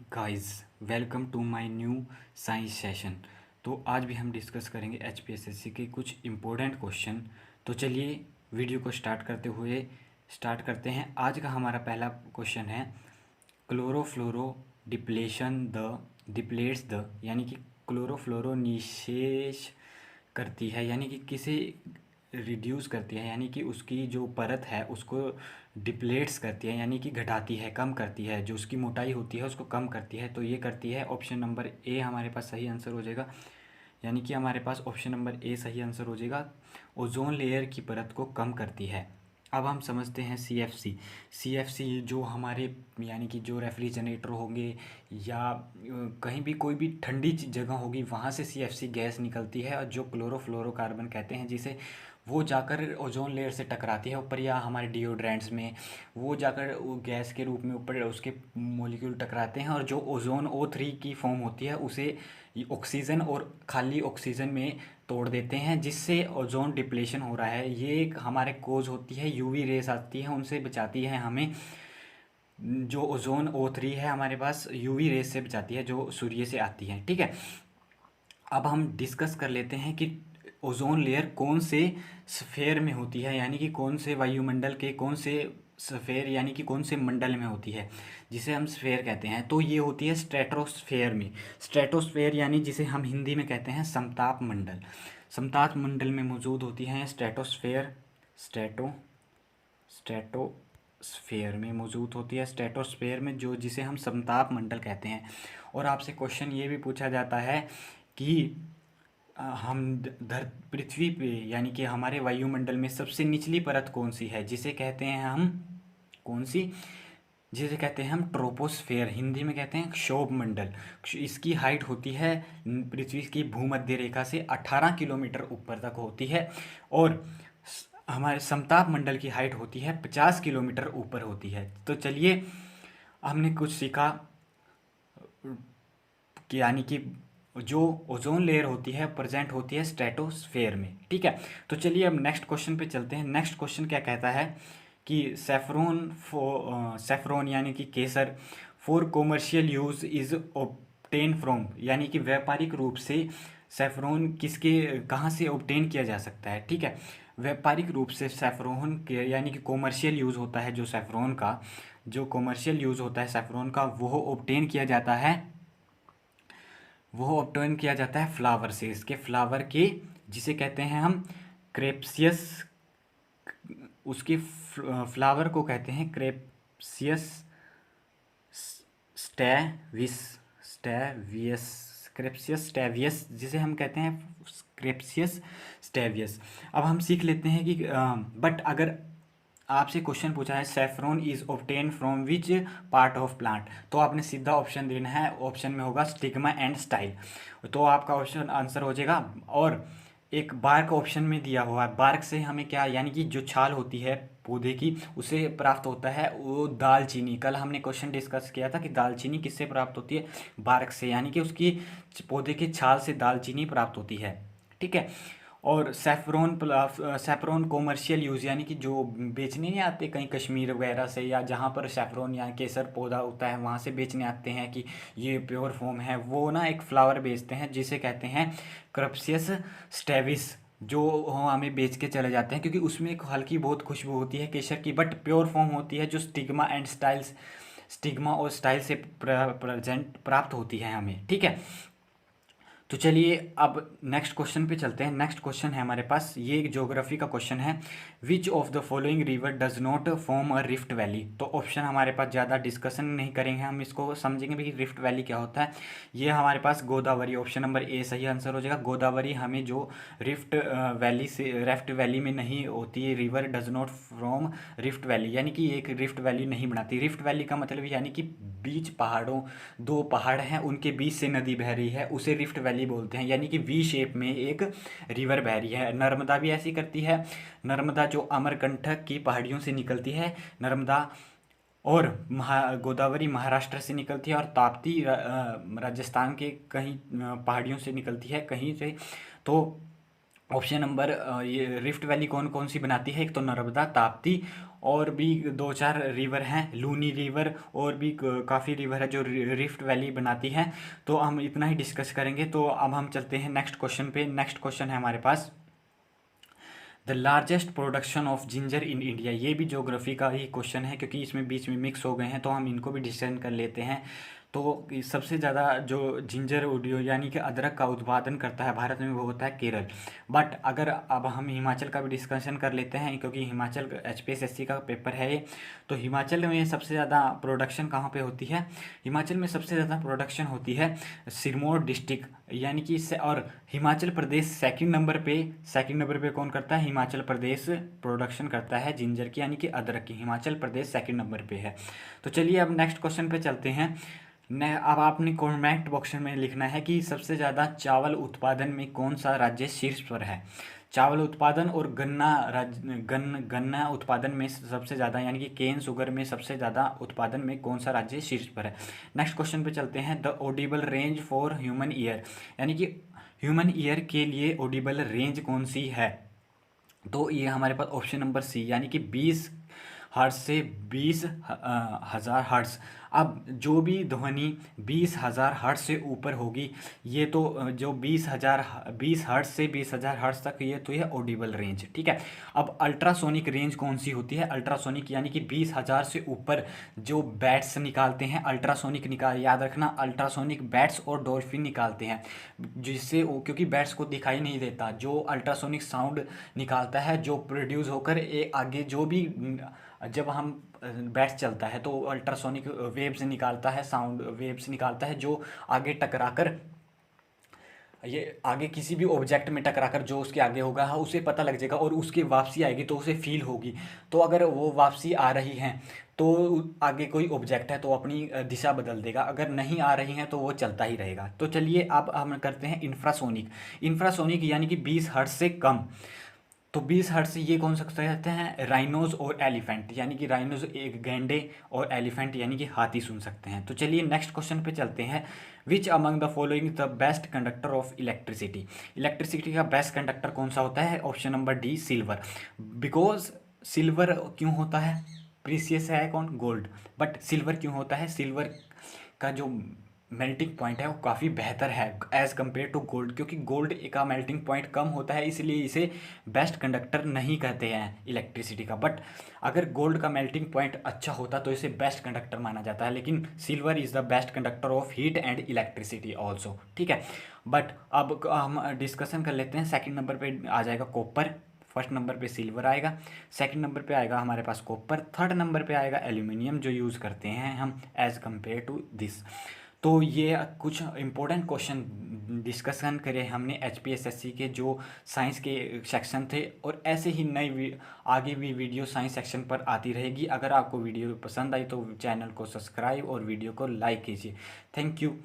Guys, welcome to my new science session. तो आज भी हम डिस्कस करेंगे एचपीएसएससी के कुछ इम्पोर्टेंट क्वेश्चन। तो चलिए वीडियो को स्टार्ट करते हैं। आज का हमारा पहला क्वेश्चन है क्लोरोफ्लोरो डिप्लेशन द डिप्लेट्स द, यानी कि क्लोरोफ्लोरो निशेष करती है, यानी कि किसे रिड्यूस करती है, यानी कि उसकी जो परत है उसको डिप्लेट्स करती है, यानी कि घटाती है, कम करती है, जो उसकी मोटाई होती है उसको कम करती है। तो ये करती है ऑप्शन नंबर ए हमारे पास सही आंसर हो जाएगा, यानी कि हमारे पास ऑप्शन नंबर ए सही आंसर हो जाएगा। ओजोन लेयर की परत को कम करती है। अब हम समझते हैं सीएफसी। सीएफसी जो हमारे, यानी कि जो रेफ्रिजरेटर होंगे या कहीं भी कोई भी ठंडी जगह होगी वहाँ से सीएफसी गैस निकलती है, और जो क्लोरोफ्लोरोकार्बन कहते हैं जिसे, वो जाकर ओजोन लेयर से टकराती है ऊपर, या हमारे डिओड्रेंट्स में वो जाकर वो गैस के रूप में ऊपर उसके मॉलिक्यूल टकराते हैं, और जो ओजोन O3 की फॉर्म होती है उसे ऑक्सीजन और खाली ऑक्सीजन में तोड़ देते हैं, जिससे ओजोन डिप्लेशन हो रहा है। ये एक हमारे कोज होती है, यूवी रेस आती है उनसे बचाती है हमें। जो ओजोन O3 है हमारे पास यूवी रेस से बचाती है जो सूर्य से आती है। ठीक है, अब हम डिस्कस कर लेते हैं कि ओजोन लेयर कौन से स्फेयर में होती है, यानी कि कौन से वायुमंडल के कौन से स्फेयर, यानी कि कौन से मंडल में होती है, जिसे हम स्फेयर कहते हैं। तो ये होती है स्ट्रेटोस्फेयर में। स्ट्रेटोस्फेयर यानी जिसे हम हिंदी में कहते हैं समताप मंडल। समताप मंडल में मौजूद होती हैं स्ट्रेटोस्फेयर। स्ट्रेटोस्फेयर में मौजूद होती है, स्ट्रेटोस्फेयर में, जो जिसे हम समताप मंडल कहते हैं। और आपसे क्वेश्चन ये भी पूछा जाता है कि हम धर पृथ्वी पे, यानी कि हमारे वायुमंडल में सबसे निचली परत कौन सी है, जिसे कहते हैं हम, कौन सी, जिसे कहते हैं हम ट्रोपोस्फेयर, हिंदी में कहते हैं क्षोभ मंडल। इसकी हाइट होती है पृथ्वी की भूमध्य रेखा से 18 किलोमीटर ऊपर तक होती है, और हमारे समताप मंडल की हाइट होती है 50 किलोमीटर ऊपर होती है। तो चलिए, हमने कुछ सीखा कि यानी कि जो ओजोन लेयर होती है प्रेजेंट होती है स्ट्रेटोस्फेयर में। ठीक है, तो चलिए अब नेक्स्ट क्वेश्चन पे चलते हैं। नेक्स्ट क्वेश्चन क्या कहता है कि सेफ्रोन यानी कि केसर for commercial use is obtain from, यानी कि व्यापारिक रूप से सेफ्रोन किसके कहाँ से ऑब्टेन किया जा सकता है। ठीक है, व्यापारिक रूप से सेफ्रोन के, यानी कि कॉमर्शियल यूज़ होता है जो सेफ्रोन का, जो कॉमर्शियल यूज़ होता है सेफ्रोन का, वो ऑब्टेन किया जाता है फ्लावर से, इसके फ्लावर के, जिसे कहते हैं हम क्रेप्सियस, उसके फ्लावर को कहते हैं क्रेप्सियस स्टैविस स्टैवियस क्रेप्सियस स्टैवियस, जिसे हम कहते हैं क्रेप्सियस स्टैवियस। अब हम सीख लेते हैं कि बट अगर आपसे क्वेश्चन पूछा है saffron is obtain from which part of plant, तो आपने सीधा ऑप्शन देना है, ऑप्शन में होगा स्टिग्मा एंड स्टाइल, तो आपका ऑप्शन आंसर हो जाएगा। और एक बार्क ऑप्शन में दिया हुआ है, बार्क से हमें क्या, यानी कि जो छाल होती है पौधे की उसे प्राप्त होता है वो दालचीनी। कल हमने क्वेश्चन डिस्कस किया था कि दालचीनी किससे प्राप्त होती है, बार्क से, यानी कि उसकी पौधे की छाल से दालचीनी प्राप्त होती है। ठीक है, और सेफ्रॉन कॉमर्शियल यूज़, यानी कि जो बेचने नहीं आते कहीं कश्मीर वगैरह से, या जहाँ पर सेफ्रॉन या केसर पौधा होता है वहाँ से बेचने आते हैं कि ये प्योर फॉर्म है, वो ना एक फ्लावर बेचते हैं जिसे कहते हैं क्रप्सियस स्टेविस, जो हमें बेच के चले जाते हैं, क्योंकि उसमें एक हल्की बहुत खुशबू होती है केसर की, बट प्योर फॉर्म होती है जो स्टिग्मा और स्टाइल से प्रेजेंट प्राप्त होती है हमें। ठीक है, तो चलिए अब नेक्स्ट क्वेश्चन पे चलते हैं। नेक्स्ट क्वेश्चन है हमारे पास, ये एक ज्योग्राफी का क्वेश्चन है। Which of the following river does not form a rift valley. तो ऑप्शन हमारे पास ज़्यादा डिस्कशन नहीं करेंगे, हम इसको समझेंगे भी रिफ्ट वैली क्या होता है। ये हमारे पास गोदावरी, ऑप्शन नंबर ए सही आंसर हो जाएगा। गोदावरी हमें जो रिफ्ट वैली में नहीं होती है, river does not from rift valley, यानी कि एक रिफ्ट वैली नहीं बनाती। रिफ्ट वैली का मतलब यानी कि बीच पहाड़ों, दो पहाड़ हैं उनके बीच से नदी बह रही है, उसे रिफ्ट वैली बोलते हैं, यानी कि वी शेप में एक रिवर बह रही है। नर्मदा भी ऐसी करती है, नर्मदा जो अमरकंटक की पहाड़ियों से निकलती है नर्मदा, और गोदावरी महाराष्ट्र से निकलती है, और ताप्ती राजस्थान के कहीं पहाड़ियों से निकलती है कहीं से। तो ऑप्शन नंबर ये रिफ्ट वैली कौन कौन सी बनाती है, एक तो नर्मदा, ताप्ती और भी 2-4 रिवर हैं, लूनी रिवर, और भी काफ़ी रिवर है जो रिफ्ट वैली बनाती है। तो हम इतना ही डिस्कस करेंगे। तो अब हम चलते हैं नेक्स्ट क्वेश्चन पे। नेक्स्ट क्वेश्चन है हमारे पास, the largest production of ginger in India. ये भी ज्योग्राफी का ही क्वेश्चन है, क्योंकि इसमें बीच में मिक्स हो गए हैं, तो हम इनको भी डिस्कशन कर लेते हैं। तो सबसे ज़्यादा जो जिंजर उडियो यानी कि अदरक का उत्पादन करता है भारत में, वो होता है केरल। बट अगर अब हम हिमाचल का भी डिस्कशन कर लेते हैं, क्योंकि हिमाचल HPSSC का पेपर है ये। तो हिमाचल में सबसे ज़्यादा प्रोडक्शन कहाँ पे होती है? हिमाचल में सबसे ज़्यादा प्रोडक्शन होती है सिरमौर डिस्ट्रिक्ट, यानी कि इससे, और हिमाचल प्रदेश सेकंड नंबर पे कौन करता है? हिमाचल प्रदेश प्रोडक्शन करता है जिंजर की, यानी कि अदरक की। हिमाचल प्रदेश सेकंड नंबर पे है। तो चलिए अब नेक्स्ट क्वेश्चन पे चलते हैं। अब आपने कमेंट बॉक्स में लिखना है कि सबसे ज़्यादा चावल उत्पादन में कौन सा राज्य शीर्ष पर है। चावल उत्पादन और गन्ना उत्पादन में सबसे ज़्यादा, यानी कि केन शुगर में सबसे ज़्यादा उत्पादन में कौन सा राज्य शीर्ष पर है। नेक्स्ट क्वेश्चन पे चलते हैं। The Audible range for human ear, यानी कि ह्यूमन ईयर के लिए ऑडिबल रेंज कौन सी है? तो ये हमारे पास ऑप्शन नंबर सी, यानी कि 20 हर्ट्ज से 20,000 हर्ट्ज। अब जो भी ध्वनि 20,000 हर्ट्ज से ऊपर होगी, ये तो जो 20 हर्ट्ज से 20,000 हर्ट्ज तक, ये ऑडिबल रेंज, ठीक है। अब अल्ट्रासोनिक रेंज कौन सी होती है? अल्ट्रासोनिक यानी कि 20,000 से ऊपर जो बैट्स निकालते हैं, अल्ट्रासोनिक याद रखना, अल्ट्रासोनिक बैट्स और डॉल्फिन निकालते हैं, जिससे क्योंकि बैट्स को दिखाई नहीं देता, जो अल्ट्रासोनिक साउंड निकालता है, जो प्रोड्यूस होकर आगे जो भी, जब हम बैट्स चलता है तो अल्ट्रासोनिक वेव्स निकालता है, साउंड वेव्स निकालता है, जो आगे टकराकर, ये आगे किसी भी ऑब्जेक्ट में टकराकर जो उसके आगे होगा, हाँ, उसे पता लग जाएगा, और उसकी वापसी आएगी तो उसे फील होगी। तो अगर वो वापसी आ रही है तो आगे कोई ऑब्जेक्ट है तो अपनी दिशा बदल देगा, अगर नहीं आ रही हैं तो वो चलता ही रहेगा। तो चलिए अब हम करते हैं इंफ्रासोनिक। इंफ्रासोनिक यानी कि 20 हर्ट्ज से कम। तो 20 हर्ट्ज से ये कौन सकते रहते हैं? राइनोज और एलिफेंट, यानी कि राइनोज एक गैंडे, और एलिफेंट यानी कि हाथी सुन सकते हैं। तो चलिए नेक्स्ट क्वेश्चन पे चलते हैं। Which among the following the best conductor of electricity. Electricity का बेस्ट कंडक्टर कौन सा होता है? Option number D, silver. Because silver क्यों होता है? प्रीसियस है कौन? गोल्ड। बट सिल्वर क्यों होता है? सिल्वर का जो मेल्टिंग पॉइंट है वो काफ़ी बेहतर है एज़ कम्पेयर टू गोल्ड, क्योंकि गोल्ड का मेल्टिंग पॉइंट कम होता है, इसलिए इसे बेस्ट कंडक्टर नहीं कहते हैं इलेक्ट्रिसिटी का। बट अगर गोल्ड का मेल्टिंग पॉइंट अच्छा होता तो इसे बेस्ट कंडक्टर माना जाता है, लेकिन silver is the best conductor of heat and electricity also, ठीक है। बट अब हम डिस्कशन कर लेते हैं। सेकेंड नंबर पर आ जाएगा कॉपर, फर्स्ट नंबर पे सिल्वर आएगा, सेकंड नंबर पे आएगा हमारे पास कॉपर, थर्ड नंबर पे आएगा एल्यूमिनियम, जो यूज़ करते हैं हम एज़ कम्पेयर टू दिस। तो ये कुछ इंपॉर्टेंट क्वेश्चन डिस्कशन करें हमने HPSSC के जो साइंस के सेक्शन थे, और ऐसे ही नई आगे भी वीडियो साइंस सेक्शन पर आती रहेगी। अगर आपको वीडियो पसंद आई तो चैनल को सब्सक्राइब और वीडियो को लाइक कीजिए। Thank you.